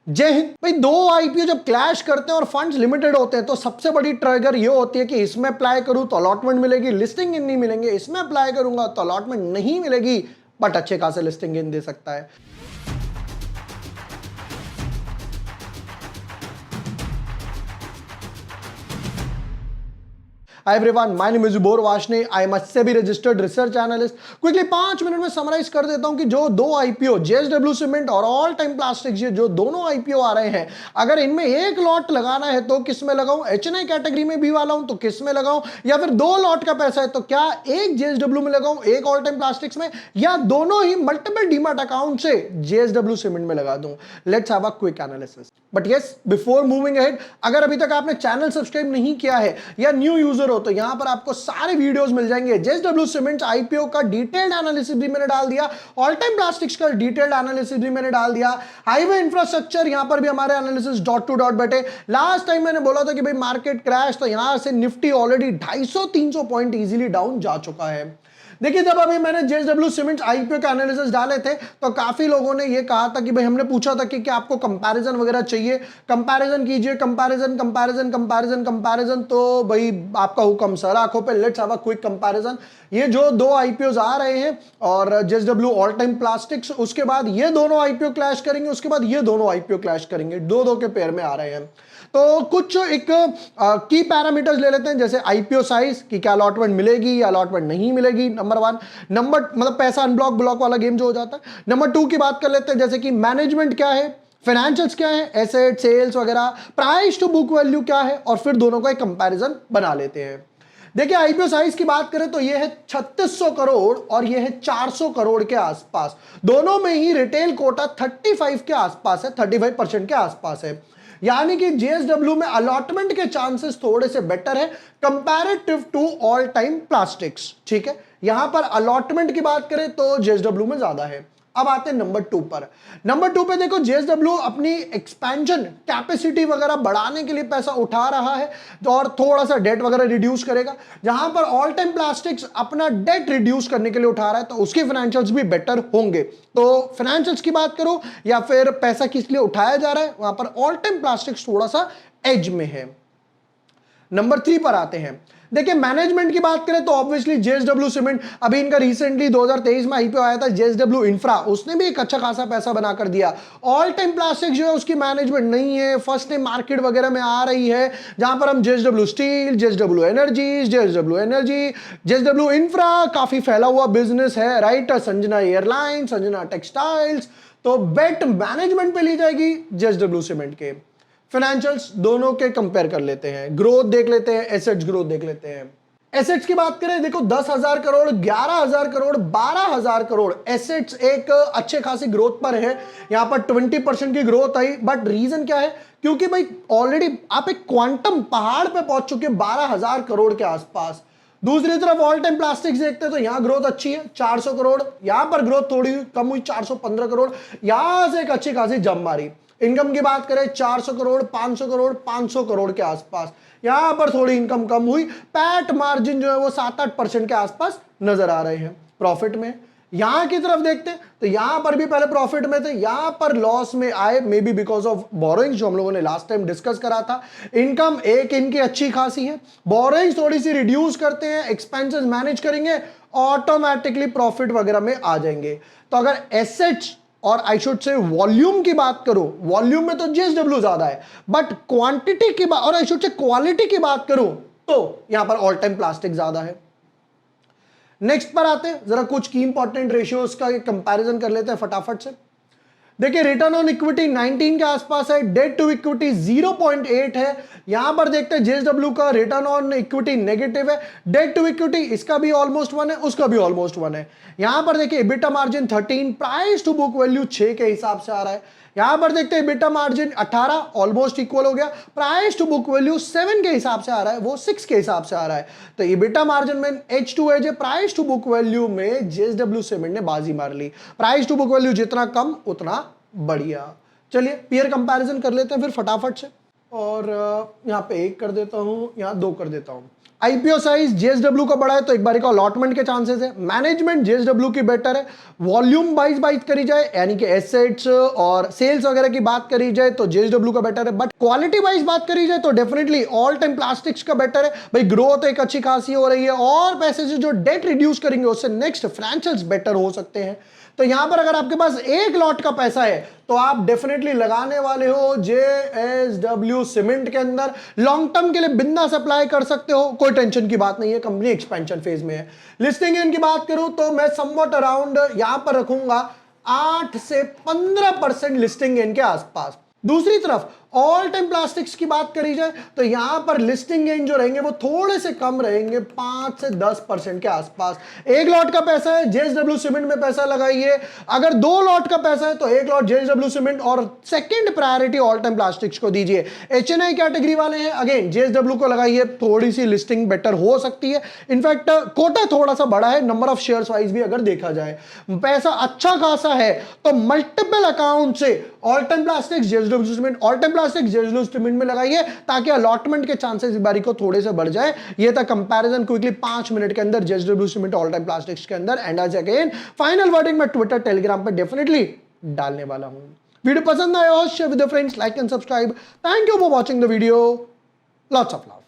जय हिंद भाई। दो आईपीओ जब क्लैश करते हैं और फंड्स लिमिटेड होते हैं तो सबसे बड़ी ट्रिगर ये होती है कि इसमें अप्लाई करूं तो अलॉटमेंट मिलेगी, लिस्टिंग इन नहीं मिलेंगे, इसमें अप्लाई करूंगा तो अलॉटमेंट नहीं मिलेगी बट अच्छे खासे लिस्टिंग इन दे सकता है। Hi everyone, my name is Ubor Vashne. I am a SEBI registered research analyst. Quickly 5 minute में समराइज कर देता हूं कि जो दो आईपीओ जेएसडब्ल्यू सीमेंट और ऑल टाइम प्लास्टिक्स ये जो दोनों आईपीओ आ रहे हैं, अगर इनमें एक लॉट लगाना है तो किस में लगाऊं, एचएनआई कैटेगरी में भी वाला हूं तो किस में लगाऊं, या फिर दो लॉट का पैसा है तो क्या एक जेएसडब्ल्यू में लगाऊं एक ऑल टाइम प्लास्टिक्स में, या दोनों ही मल्टीपल डीमैट अकाउंट से जेएसडब्ल्यू सीमेंट में लगा दूं। Let's have a quick analysis. But yes, before moving ahead, अगर अभी तक आपने चैनल सब्सक्राइब नहीं किया है या न्यू यूजर हो तो यहां पर आपको सारे वीडियोस मिल जाएंगे। जेएसडब्ल्यू सीमेंट्स आईपीओ का डिटेल्ड एनालिसिस भी मैंने डाल दिया, ऑल टाइम प्लास्टिक्स का डिटेल्ड एनालिसिस भी मैंने डाल दिया, हाईवे इंफ्रास्ट्रक्चर यहां पर भी हमारे एनालिसिस डॉट टू डॉट बैठे। लास्ट टाइम मैंने बोला था कि भाई मार्केट क्रैश, तो यहां से Nifty already 250-300 point easily down जा चुका है। देखिए, जब अभी मैंने जेएसडब्ल्यू सीमेंट्स आईपीओ के एनालिसिस डाले थे तो काफी लोगों ने ये कहा था कि भाई, हमने पूछा था कि क्या आपको कंपैरिजन वगैरह चाहिए, कंपैरिजन कीजिए, कंपैरिजन कंपैरिजन कंपैरिजन कंपैरिजन। तो भाई आपका हुक्म सर, आंखों पे, let's have a quick comparison. ये जो दो आईपीओज आ रहे हैं और जेएसडब्ल्यू ऑल टाइम प्लास्टिक्स, उसके बाद ये दोनों आईपीओ क्लैश करेंगे, उसके बाद ये दोनों आईपीओ क्लैश करेंगे, दो दो के पेयर में आ रहे हैं। तो कुछ एक की पैरामीटर्स ले लेते हैं, जैसे आईपीओ साइज की, क्या अलॉटमेंट मिलेगी या अलॉटमेंट नहीं मिलेगी, नंबर वन। नंबर मतलब पैसा अनब्लॉक ब्लॉक वाला गेम जो हो जाता है। नंबर टू की बात कर लेते हैं, जैसे कि मैनेजमेंट क्या है, फाइनेंशियल्स क्या है, एसेट सेल्स वगैरह, प्राइस टू बुक वैल्यू क्या है, और फिर दोनों का एक कंपैरिजन बना लेते हैं। देखिए, आईपीओ साइज की बात करें तो ये है 3600 करोड़ और ये है 400 करोड़ के आसपास। दोनों में ही रिटेल कोटा 35 के आसपास है, 35% के आसपास है। यानी कि जेएसडब्ल्यू में अलॉटमेंट के चांसेस थोड़े से बेटर है comparative to all time plastics. ठीक है, यहां पर अलॉटमेंट की बात करें तो जेएसडब्ल्यू में ज्यादा है। अब आते हैं नंबर टू पर। नंबर टू पे देखो, जेएसडब्ल्यू अपनी एक्सपेंशन कैपेसिटी वगैरह बढ़ाने के लिए पैसा उठा रहा है और थोड़ा सा डेट वगैरह रिड्यूस करेगा। जहां पर ऑल टाइम प्लास्टिक्स अपना डेट रिड्यूस करने के लिए उठा रहा है तो उसके फाइनेंशियल्स भी बेटर होंगे। तो फाइनेंशियल्स की बात करो या फिर पैसा किस लिए उठाया जा रहा है, वहां पर ऑल टाइम प्लास्टिक्स थोड़ा सा एज में है। नंबर थ्री पर आते हैं। देखिए, मैनेजमेंट की बात करें तो ऑब्वियसली जेएसडब्ल्यू सीमेंट, अभी इनका रिसेंटली 2023 में आईपीओ आया था जेएसडब्ल्यू इंफ्रा, उसने भी एक अच्छा खासा पैसा बना कर दिया। ऑल टाइम प्लास्टिक जो है उसकी मैनेजमेंट नहीं है, फर्स्ट टाइम मार्केट वगैरह में आ रही है, जहां पर हम JSW steel, JSW energy, JSW infra, काफी फैला हुआ बिजनेस है, right. Sanjana airline, Sanjana textiles, तो बेट मैनेजमेंट पे ली जाएगी जेएसडब्ल्यू सीमेंट के। फाइनेंशियल्स दोनों के कंपेयर कर लेते हैं, ग्रोथ देख लेते हैं, एसेट्स ग्रोथ देख लेते हैं। एसेट्स की बात करें, देखो 10,000 करोड़, 11,000 करोड़, 12,000 करोड़ एसेट्स एक अच्छे खासी ग्रोथ पर है। यहां पर 20% की ग्रोथ आई, बट रीजन क्या है, क्योंकि भाई ऑलरेडी आप एक क्वांटम पहाड़ पे पहुंच चुके 12,000 करोड़ के आसपास। दूसरी तरफ ऑल टाइम प्लास्टिक्स देखते हैं तो यहां ग्रोथ अच्छी है, 400 करोड़, यहां पर ग्रोथ थोड़ी कम हुई, 415 करोड़, यहां से एक अच्छी खासी जंप मारी। इनकम की बात करें 400 करोड़, 500 करोड़, 500 करोड़ के आसपास, यहां पर थोड़ी इनकम कम हुई। पैट मार्जिन जो है वो 7-8% के आसपास नजर आ रहे हैं। प्रॉफिट में यहां की तरफ देखते हैं तो यहां पर भी पहले प्रॉफिट में थे, यहां पर लॉस में आए, may be because of borrowings जो हम लोगों ने लास्ट टाइम डिस्कस करा था। इनकम एक इनकी अच्छी खासी है, बोरोइंग्स थोड़ी सी रिड्यूस करते हैं, एक्सपेंसेस मैनेज करेंगे, ऑटोमेटिकली प्रॉफिट वगैरह में आ जाएंगे। तो अगर एसेट्स और आई शुड से वॉल्यूम की बात करूं, वॉल्यूम में तो जेएसडब्ल्यू ज्यादा है, बट क्वांटिटी की बात और आई शुड से क्वालिटी की बात करूं तो यहां पर ऑल टाइम प्लास्टिक ज्यादा है। नेक्स्ट पर आते हैं, जरा कुछ की इंपॉर्टेंट रेशियोज का कंपैरिजन कर लेते हैं फटाफट से। देखिए, रिटर्न ऑन इक्विटी 19 के आसपास है, डेट टू इक्विटी 0.8 है। यहां पर देखते हैं जेएसडब्ल्यू का रिटर्न ऑन इक्विटी नेगेटिव है, डेट टू इक्विटी इसका भी ऑलमोस्ट 1 है, उसका भी ऑलमोस्ट 1 है। यहां पर देखिए EBITDA margin 13, price to book value 6 के हिसाब से आ रहा है। यहां पर देखते हैं एबिटा मार्जिन 18, ऑलमोस्ट इक्वल हो गया, प्राइस टू बुक वैल्यू 7 के हिसाब से आ रहा है, वो 6 के हिसाब से आ रहा है। तो एबिटा मार्जिन में एच टू एज है, प्राइस टू बुक वैल्यू में जेएसडब्ल्यू सीमेंट ने बाजी मार ली। प्राइस टू बुक वैल्यू जितना कम उतना बढ़िया। चलिए पीयर कंपैरिजन कर लेते हैं फिर फटाफट से, और यहां पे 1 कर देता हूं, यहां 2 कर देता हूं। आईपीओ साइज जेएसडब्ल्यू का बड़ा है तो एक बारी का अलॉटमेंट के चांसेस है। मैनेजमेंट जेएसडब्ल्यू की बेटर है। वॉल्यूम वाइज बात करी जाए यानी कि एसेट्स और सेल्स वगैरह की बात करी जाए तो जेएसडब्ल्यू का बेटर है। बट क्वालिटी वाइज बात करी जाए तो डेफिनेटली ऑल टाइम प्लास्टिक्स का बेटर है भाई। ग्रोथ एक अच्छी खासी हो रही है और पैसे से जो डेट रिड्यूस करेंगे उससे नेक्स्ट फाइनेंशियल्स बेटर हो सकते हैं। तो यहां पर अगर आपके पास एक लॉट का पैसा है तो आप डेफिनेटली लगाने वाले हो जेएसडब्ल्यू सीमेंट के अंदर। लॉन्ग टर्म के लिए बिंदास अप्लाई कर सकते हो, कोई टेंशन की बात नहीं है। कंपनी एक्सपेंशन फेज में है। लिस्टिंग इन की बात करूं तो मैं समवट अराउंड यहां पर रखूंगा 8 से 15% लिस्टिंग इन के आसपास। दूसरी तरफ ऑल टाइम प्लास्टिक्स की बात करी जाए तो यहां पर लिस्टिंग गेन जो रहेंगे वो थोड़े से कम रहेंगे, 5 से 10% के आसपास। एक लॉट का पैसा है जेएसडब्ल्यू सीमेंट में पैसा लगाइए। अगर 2 लॉट का पैसा है तो एक लॉट जेएसडब्ल्यू सीमेंट और second priority all time plastics को दीजिए। एचएनआई कैटेगरी वाले हैं अगेन जेएसडब्ल्यू को लगाइए, थोड़ी सी लिस्टिंग बेटर हो सकती है। इनफैक्ट कोटा थोड़ा सा बड़ा है नंबर ऑफ शेयर्स वाइज भी अगर देखा जाए, पैसा अच्छा खासा है तो मल्टीपल अकाउंट से all time plastics JSW cement all time plastic JSW cement में लगाइए ताकि अलॉटमेंट के चांसेस इस बारी को थोड़े से बढ़ जाए। ये था कंपैरिजन क्विकली 5 मिनट के अंदर JSW cement all time plastics के अंदर। एंड आज अगेन फाइनल वर्डिंग मैं ट्विटर टेलीग्राम पे डेफिनेटली डालने वाला हूं। वीडियो पसंद आया हो share with friends, like and subscribe. Thank you for watching the video. Lots of love.